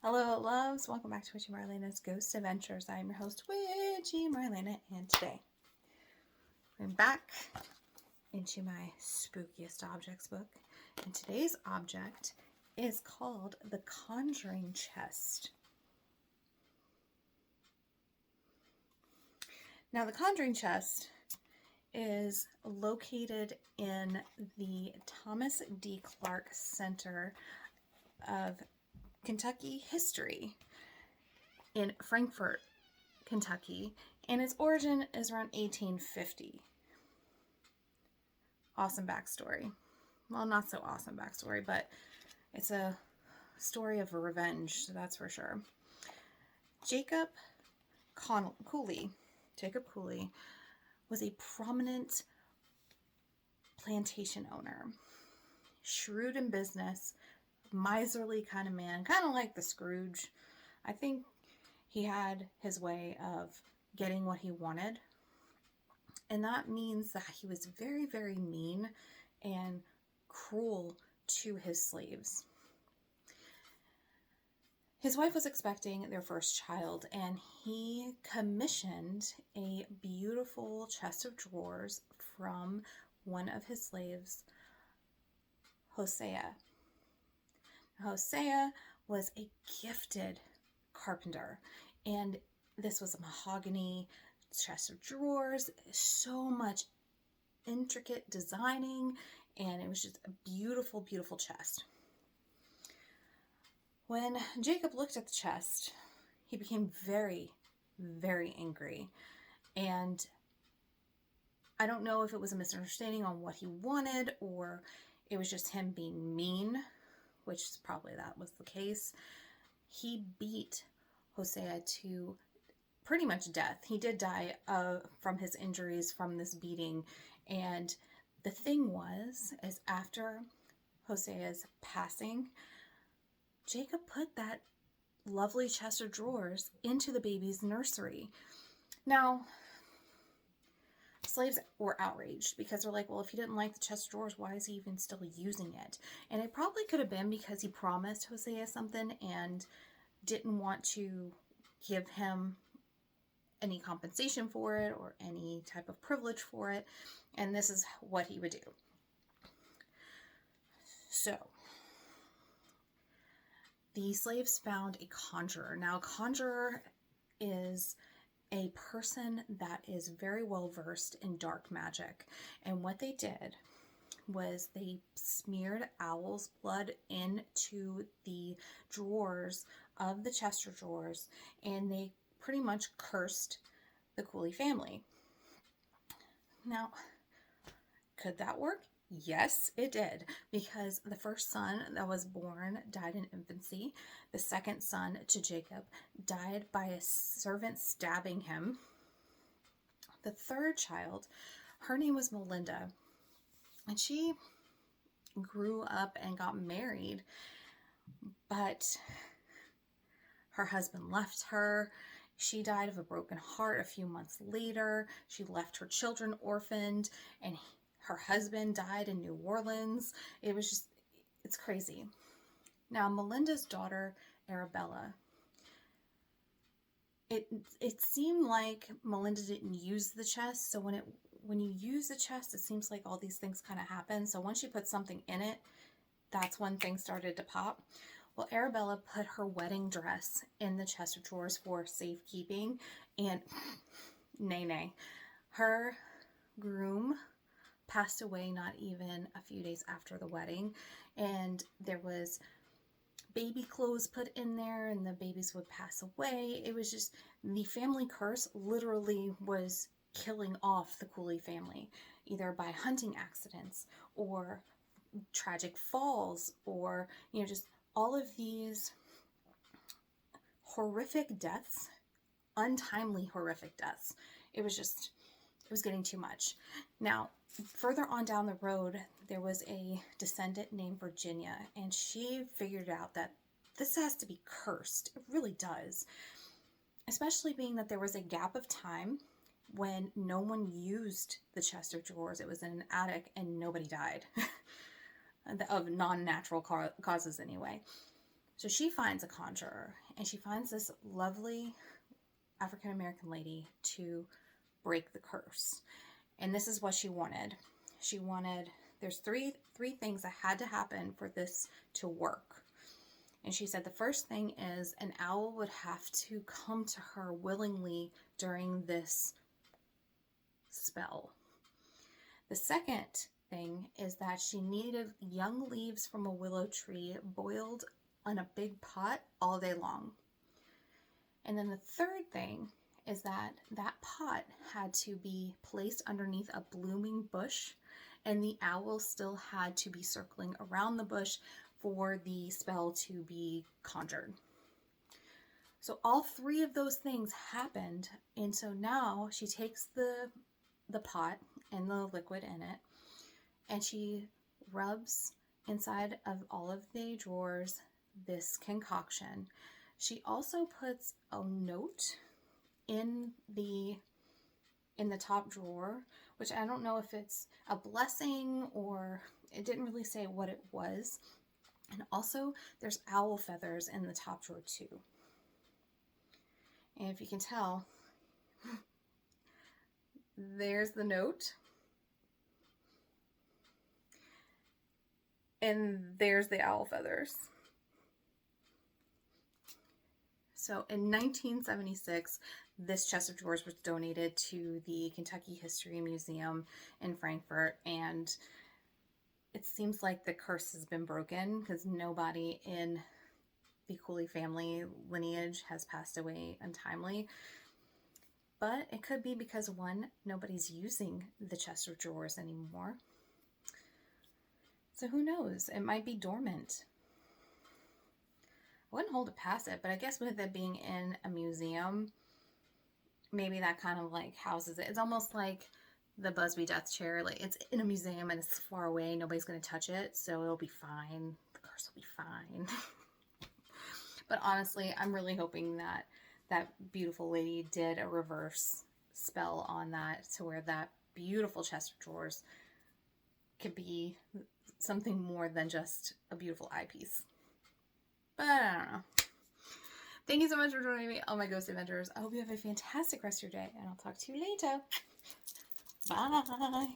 Hello, loves. Welcome back to WitchyMarlaina's Ghost Adventures. I'm your host, WitchyMarlaina, and today I'm back into my spookiest objects book. And today's object is called the Conjuring Chest. Now, the Conjuring Chest is located in the Thomas D. Clark Center of Kentucky History in Frankfort, Kentucky, and its origin is around 1850. Awesome backstory. Well, not so awesome backstory, but it's a story of revenge, so that's for sure. Jacob Cooley was a prominent plantation owner, shrewd in business, miserly kind of man, kind of like the Scrooge. I think he had his way of getting what he wanted, and that means that he was very, very mean and cruel to his slaves. His wife was expecting their first child, and he commissioned a beautiful chest of drawers from one of his slaves, Hosea. Hosea was a gifted carpenter, and this was a mahogany chest of drawers, so much intricate designing, and it was just a beautiful, beautiful chest. When Jacob looked at the chest, he became very, very angry, and I don't know if it was a misunderstanding on what he wanted or it was just him being mean, which is probably that was the case. He beat Hosea to pretty much death. He did die from his injuries from this beating. And the thing was, is after Hosea's passing, Jacob put that lovely chest of drawers into the baby's nursery. Now, slaves were outraged because they're like, well, if he didn't like the chest of drawers, why is he even still using it? And it probably could have been because he promised Hosea something and didn't want to give him any compensation for it or any type of privilege for it. And this is what he would do. So, the slaves found a conjurer. Now, a conjurer is a person that is very well versed in dark magic. And what they did was they smeared owl's blood into the drawers of the chest of drawers, and they pretty much cursed the Cooley family. Now, could that work? Yes, it did, because the first son that was born died in infancy. The second son to Jacob died by a servant stabbing him. The third child, her name was Melinda, and she grew up and got married, but her husband left her. She died of a broken heart a few months later. She left her children orphaned, and her husband died in New Orleans. It was just, it's crazy. Now, Melinda's daughter, Arabella, it seemed like Melinda didn't use the chest. So when you use the chest, it seems like all these things kind of happen. So once you put something in it, that's when things started to pop. Well, Arabella put her wedding dress in the chest of drawers for safekeeping, and nay. Her groom passed away not even a few days after the wedding, and there was baby clothes put in there, and the babies would pass away. It was just, the family curse literally was killing off the Cooley family, either by hunting accidents or tragic falls, or just all of these horrific deaths, untimely horrific deaths. It was getting too much. Now, further on down the road, there was a descendant named Virginia, and she figured out that this has to be cursed. It really does. Especially being that there was a gap of time when no one used the chest of drawers. It was in an attic and nobody died. Of non-natural causes anyway. So she finds a conjurer, and she finds this lovely African-American lady to break the curse. And this is what she wanted. She wanted, there's three things that had to happen for this to work. And she said the first thing is an owl would have to come to her willingly during this spell. The second thing is that she needed young leaves from a willow tree boiled in a big pot all day long. And then the third thing is that that pot had to be placed underneath a blooming bush, and the owl still had to be circling around the bush for the spell to be conjured. So all three of those things happened, and so now she takes the pot and the liquid in it, and she rubs inside of all of the drawers this concoction. She also puts a note in the top drawer, which I don't know if it's a blessing or it didn't really say what it was. And also there's owl feathers in the top drawer too. And if you can tell, there's the note. And there's the owl feathers. So in 1976, this chest of drawers was donated to the Kentucky History Museum in Frankfurt, and it seems like the curse has been broken because nobody in the Cooley family lineage has passed away untimely. But it could be because, one, nobody's using the chest of drawers anymore. So who knows? It might be dormant. I wouldn't hold it past it, but I guess with it being in a museum, maybe that kind of like houses it. It's almost like the Busby death chair. Like, it's in a museum and it's far away. Nobody's going to touch it, so it'll be fine. The curse will be fine. But honestly, I'm really hoping that that beautiful lady did a reverse spell on that to where that beautiful chest of drawers could be something more than just a beautiful eyepiece. But I don't know. Thank you so much for joining me on my ghost adventures. I hope you have a fantastic rest of your day, and I'll talk to you later. Bye.